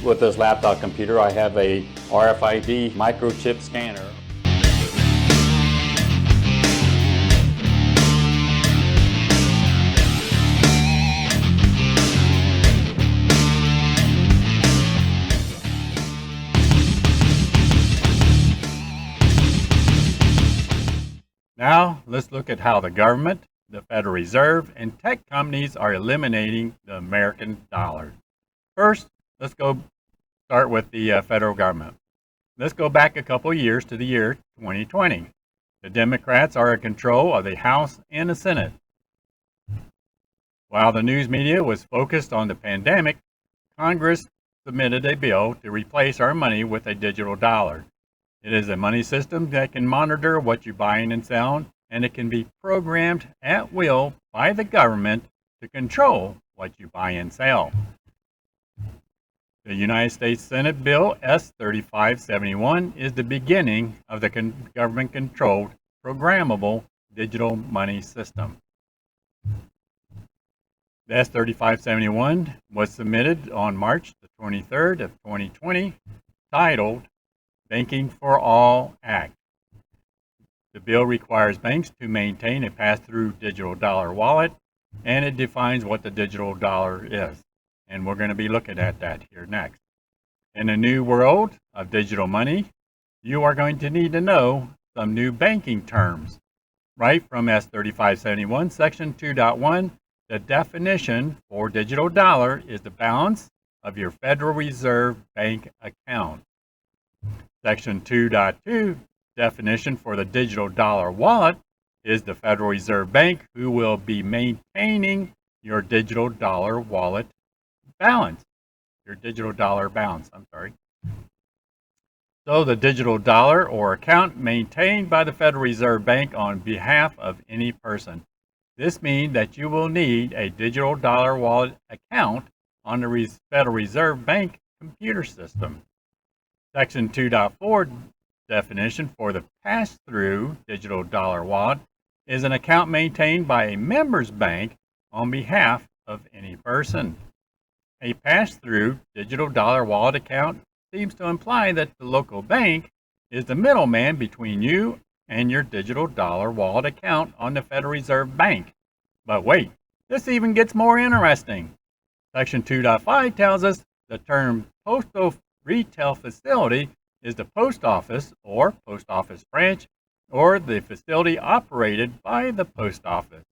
With this laptop computer, I have a RFID microchip scanner. Now, let's look at how the government, the Federal Reserve, and tech companies are eliminating the American dollar. First, let's start with the federal government. Let's go back a couple years to the year 2020. The Democrats are in control of the House and the Senate. While the news media was focused on the pandemic, Congress submitted a bill to replace our money with a digital dollar. It is a money system that can monitor what you buy and sell, and it can be programmed at will by the government to control what you buy and sell. The United States Senate Bill S-3571 is the beginning of the government-controlled, programmable digital money system. The S-3571 was submitted on March the 23rd of 2020, titled Banking for All Act. The bill requires banks to maintain a pass-through digital dollar wallet, and it defines what the digital dollar is. And we're going to be looking at that here next. In the new world of digital money, you are going to need to know some new banking terms. Right from S-3571, Section 2.1, the definition for digital dollar is the balance of your Federal Reserve Bank account. Section 2.2, definition for the digital dollar wallet is the Federal Reserve Bank who will be maintaining your digital dollar wallet balance. So the digital dollar or account maintained by the Federal Reserve Bank on behalf of any person. This means that you will need a digital dollar wallet account on the Federal Reserve Bank computer system. Section 2.4 definition for the pass-through digital dollar wallet is an account maintained by a member's bank on behalf of any person. A pass-through digital dollar wallet account seems to imply that the local bank is the middleman between you and your digital dollar wallet account on the Federal Reserve Bank. But wait, this even gets more interesting. Section 2.5 tells us the term postal retail facility is the post office or post office branch or the facility operated by the post office.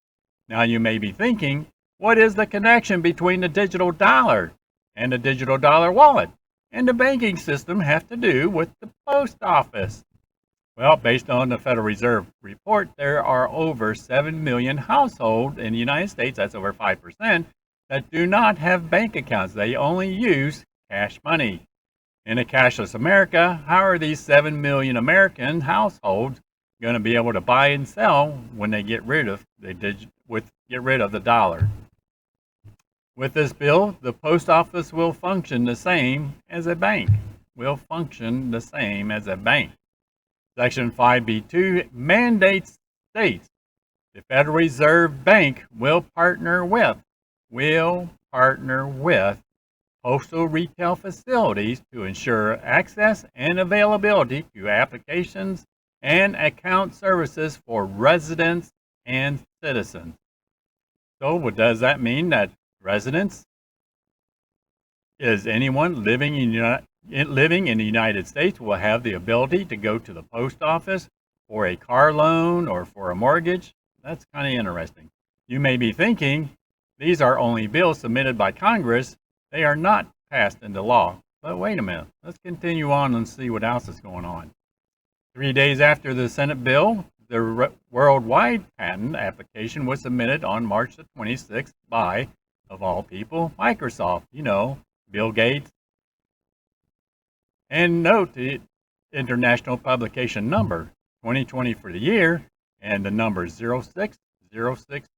Now you may be thinking, what is the connection between the digital dollar and the digital dollar wallet and the banking system have to do with the post office? Well, based on the Federal Reserve report, there are over 7 million households in the United States, that's over 5%, that do not have bank accounts. They only use cash money. In a cashless America, how are these 7 million American households going to be able to buy and sell when they get rid of the dollar? With this bill, the post office will function the same as a bank. Section 5B2 mandates states the Federal Reserve Bank will partner with postal retail facilities to ensure access and availability to applications and account services for residents and citizens. So what does that mean? That residents is anyone living in the United States will have the ability to go to the post office for a car loan or for a mortgage. That's kind of interesting. You may be thinking, these are only bills submitted by Congress. They are not passed into law. But wait a minute. Let's continue on and see what else is going on. 3 days after the Senate bill, the worldwide patent application was submitted on March the 26th by, of all people, Microsoft. Bill Gates. And note the international publication number, 2020 for the year, and the number 060606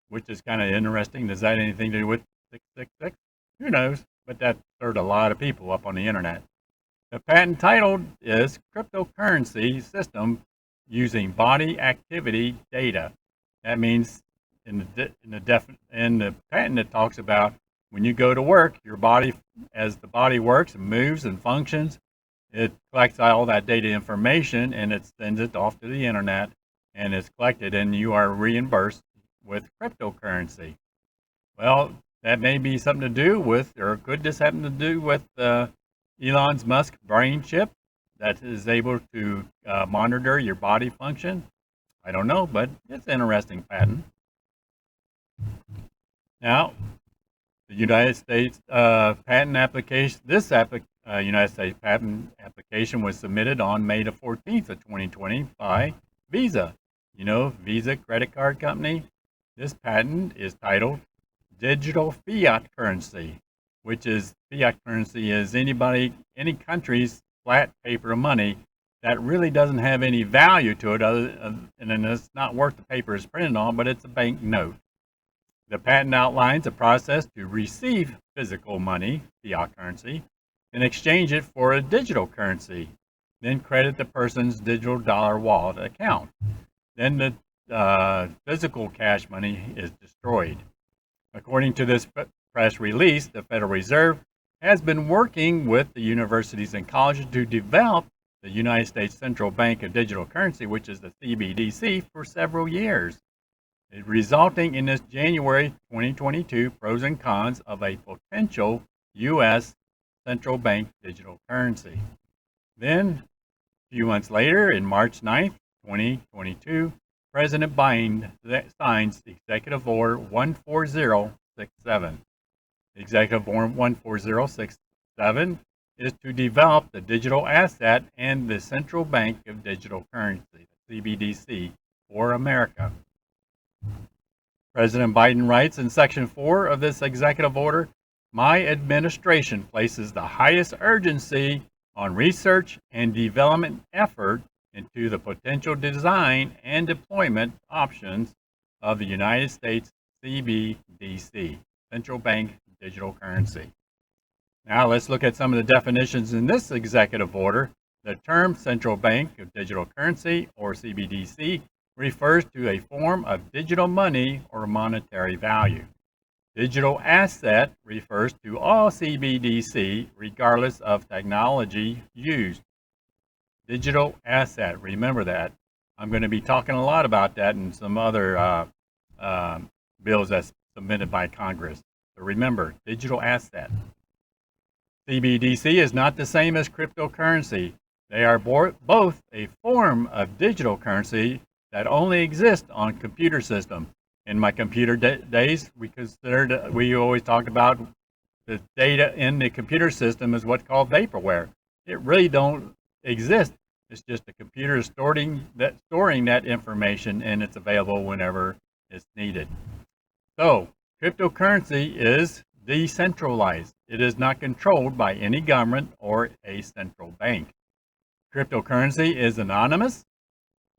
which is kind of interesting. Does that have anything to do with 666? Who knows? But that stirred a lot of people up on the internet. The patent title is Cryptocurrency System Using Body Activity Data. That means in the patent it talks about when you go to work, your body, as the body works and moves and functions, it collects all that data information and it sends it off to the internet, and it's collected, and you are reimbursed with cryptocurrency. Well, that may be something to do with, or could this happen to do with Elon Musk's brain chip that is able to monitor your body function? I don't know, but it's an interesting patent. Now, the United States patent application, United States patent application was submitted on May the 14th of 2020 by Visa. You know, Visa credit card company. This patent is titled Digital Fiat Currency, which is fiat currency is any country's flat paper money that really doesn't have any value to it, and it's not worth the paper it's printed on, but it's a bank note. The patent outlines a process to receive physical money, fiat currency, and exchange it for a digital currency, then credit the person's digital dollar wallet account. Then the physical cash money is destroyed. According to this press release, the Federal Reserve has been working with the universities and colleges to develop the United States Central Bank of Digital Currency, which is the CBDC, for several years, resulting in this January 2022 pros and cons of a potential U.S. central bank digital currency. Then, a few months later, in March 9th, 2022, President Biden signs Executive Order 14067. Executive Order 14067 is to develop the digital asset and the Central Bank of Digital Currency, the CBDC, for America. President Biden writes in Section 4 of this executive order, "My administration places the highest urgency on research and development effort into the potential design and deployment options of the United States CBDC, Central Bank Digital Currency." Now let's look at some of the definitions in this executive order. The term Central Bank of Digital Currency, or CBDC, refers to a form of digital money or monetary value. Digital asset refers to all CBDC regardless of technology used. Digital asset, remember that. I'm going to be talking a lot about that in some other bills that's submitted by Congress. So remember, digital asset. CBDC is not the same as cryptocurrency. They are both a form of digital currency that only exists on computer system. In my computer days, we always talked about the data in the computer system is what's called vaporware. It really don't exist. It's just a computer storing that information, and it's available whenever it's needed. So, cryptocurrency is decentralized. It is not controlled by any government or a central bank. Cryptocurrency is anonymous.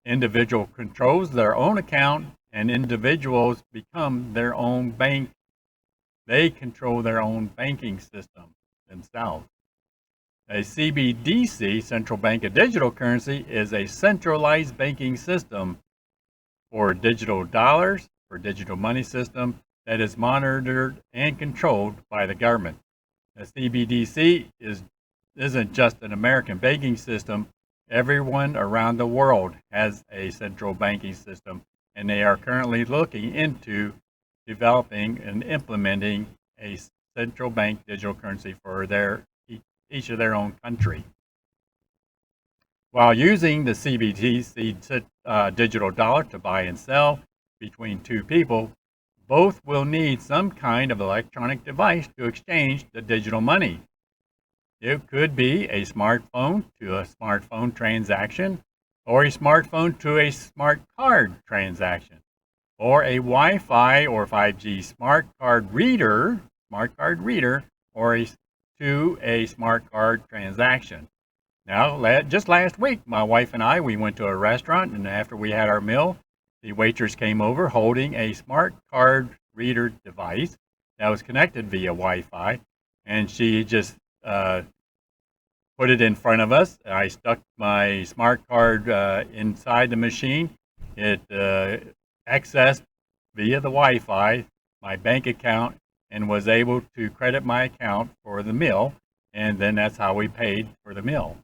Individual controls their own account, and individuals become their own bank. They control their own banking system themselves. A CBDC, Central Bank of Digital Currency, is a centralized banking system for digital dollars, for digital money system that is monitored and controlled by the government. A CBDC isn't just an American banking system. Everyone around the world has a central banking system, and they are currently looking into developing and implementing a central bank digital currency for each of their own country. While using the CBDC digital dollar to buy and sell between two people, both will need some kind of electronic device to exchange the digital money. It could be a smartphone to a smartphone transaction, or a smartphone to a smart card transaction, or a Wi-Fi or 5G smart card reader, or to a smart card transaction. Now, just last week, my wife and we went to a restaurant, and after we had our meal, the waitress came over holding a smart card reader device that was connected via Wi-Fi, and she just put it in front of us. I stuck my smart card inside the machine. It accessed via the Wi-Fi my bank account, and was able to credit my account for the meal, and then that's how we paid for the meal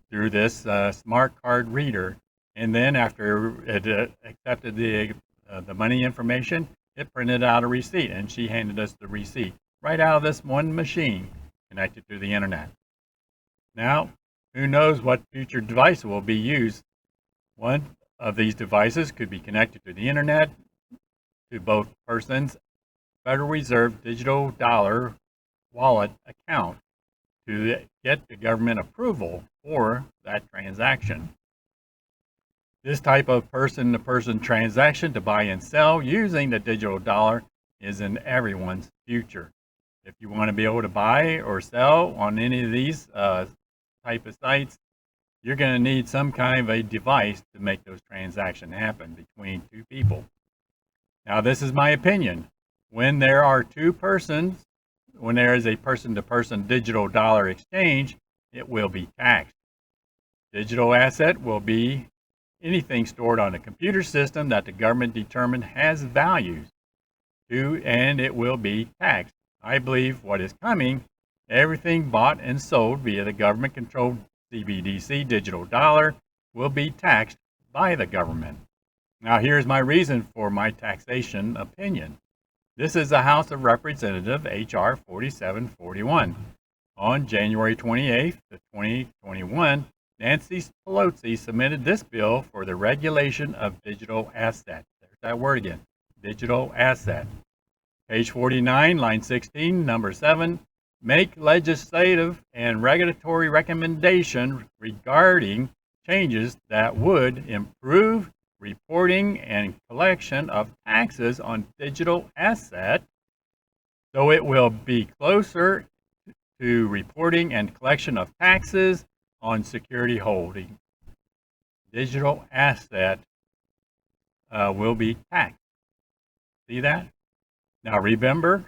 through this smart card reader. And then after it accepted the money information, it printed out a receipt, and she handed us the receipt right out of this one machine connected to the internet. Now, who knows what future device will be used? One of these devices could be connected to the internet, to both persons' Federal Reserve digital dollar wallet account to get the government approval for that transaction. This type of person-to-person transaction to buy and sell using the digital dollar is in everyone's future. If you want to be able to buy or sell on any of these type of sites, you're going to need some kind of a device to make those transactions happen between two people. Now, this is my opinion. When there are two persons, when there is a person-to-person digital dollar exchange, it will be taxed. Digital asset will be anything stored on a computer system that the government determined has values to, and it will be taxed. I believe what is coming, everything bought and sold via the government-controlled CBDC digital dollar will be taxed by the government. Now, here's my reason for my taxation opinion. This is the House of Representatives, H.R. 4741. On January 28th, 2021, Nancy Pelosi submitted this bill for the regulation of digital assets. There's that word again, digital asset. Page 49, line 16, number 7, make legislative and regulatory recommendation regarding changes that would improve reporting and collection of taxes on digital assets, so it will be closer to reporting and collection of taxes on security holding. Digital asset will be taxed. See that? Now remember,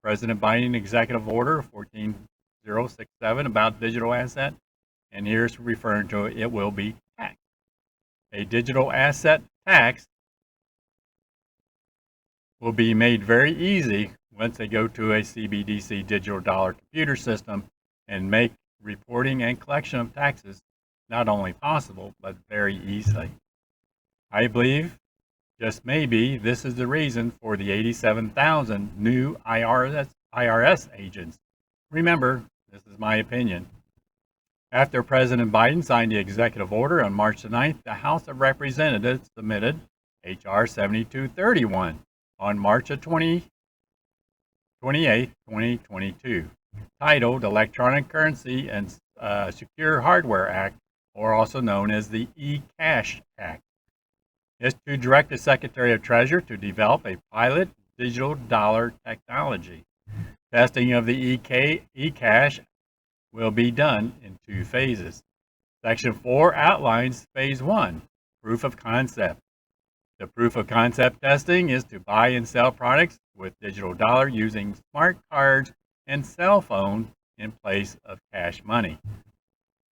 President Biden Executive Order 14067 about digital asset, and here's referring to it, it will be taxed. A digital asset tax will be made very easy once they go to a CBDC digital dollar computer system and make reporting and collection of taxes not only possible, but very easily. I believe, just maybe, this is the reason for the 87,000 new IRS agents. Remember, this is my opinion. After President Biden signed the executive order on March 9th, the House of Representatives submitted H.R. 7231 on March 28, 2022, titled Electronic Currency and Secure Hardware Act, or also known as the eCash Act. It's to direct the Secretary of Treasury to develop a pilot digital dollar technology. Testing of the eCash will be done in 2 phases. Section 4 outlines Phase 1, proof of concept. The proof of concept testing is to buy and sell products with digital dollar using smart cards and cell phone in place of cash money.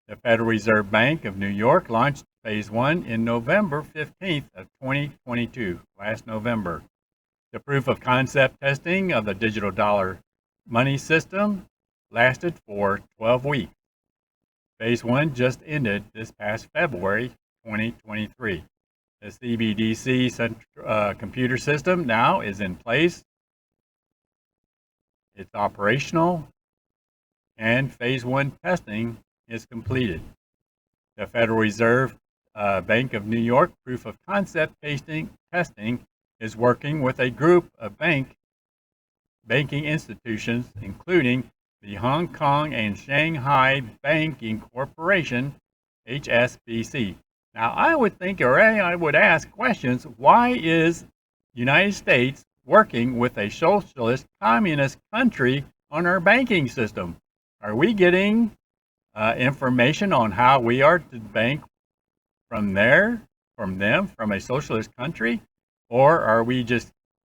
The Federal Reserve Bank of New York launched Phase 1 in November 15th of 2022, last November. The proof of concept testing of the digital dollar money system lasted for 12 weeks. Phase 1 just ended this past February 2023. The CBDC computer system now is in place. It's operational, and Phase 1 testing is completed. The Federal Reserve Bank of New York proof of concept testing is working with a group of banking institutions, including the Hong Kong and Shanghai Banking Corporation, HSBC. Now, I would think, or I would ask questions, why is United States working with a socialist communist country on our banking system? Are we getting information on how we are to bank from them, from a socialist country? Or are we just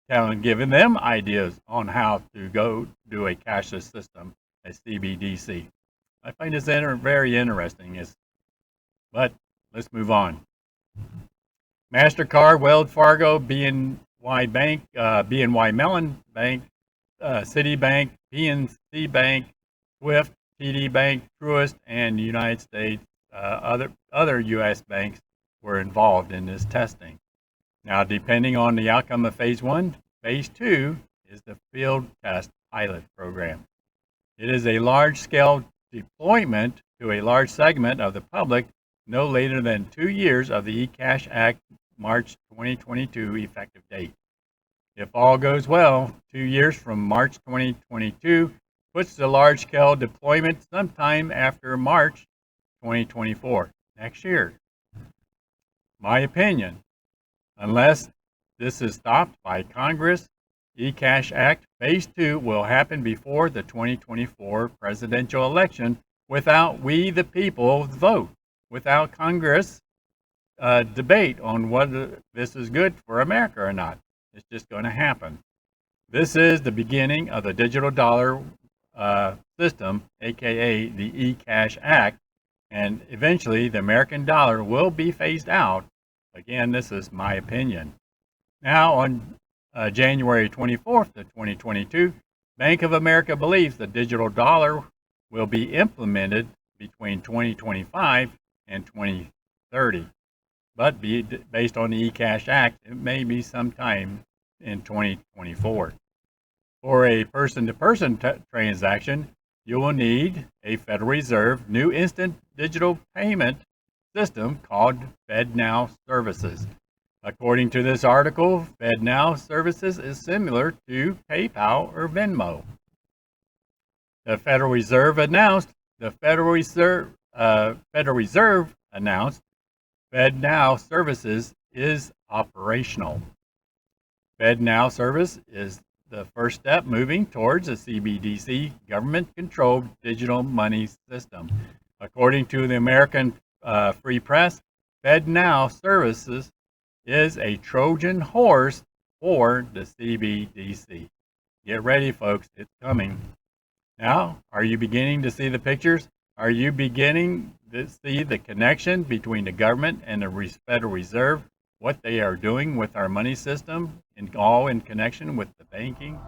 giving them ideas on how to go do a cashless system, a CBDC? I find this very interesting. But let's move on. MasterCard, Wells Fargo, BNY Mellon Bank, Citibank, PNC Bank, Swift, TD Bank, Truist, and United States, other U.S. banks were involved in this testing. Now, depending on the outcome of Phase 1, Phase 2 is the field test pilot program. It is a large-scale deployment to a large segment of the public no later than 2 years of the eCash Act March 2022 effective date. If all goes well, 2 years from March 2022 puts the large-scale deployment sometime after March 2024, next year. My opinion, unless this is stopped by Congress, eCash Act Phase 2 will happen before the 2024 presidential election without we the people vote, without Congress debate on whether this is good for America or not. It's just going to happen. This is the beginning of the digital dollar system, aka the eCash Act, and eventually the American dollar will be phased out. Again, this is my opinion. Now, on January 24th of 2022, Bank of America believes the digital dollar will be implemented between 2025 and 2030. But based on the eCash Act, it may be sometime in 2024. For a person-to-person transaction, you will need a Federal Reserve new instant digital payment system called FedNow Services. According to this article, FedNow Services is similar to PayPal or Venmo. The Federal Reserve announced FedNow Services is operational. FedNow Service is the first step moving towards a CBDC government-controlled digital money system. According to the American Free Press, FedNow Services is a Trojan horse for the CBDC. Get ready, folks, it's coming. Now, are you beginning to see the pictures? Are you beginning to see the connection between the government and the Federal Reserve, what they are doing with our money system, all in connection with the banking?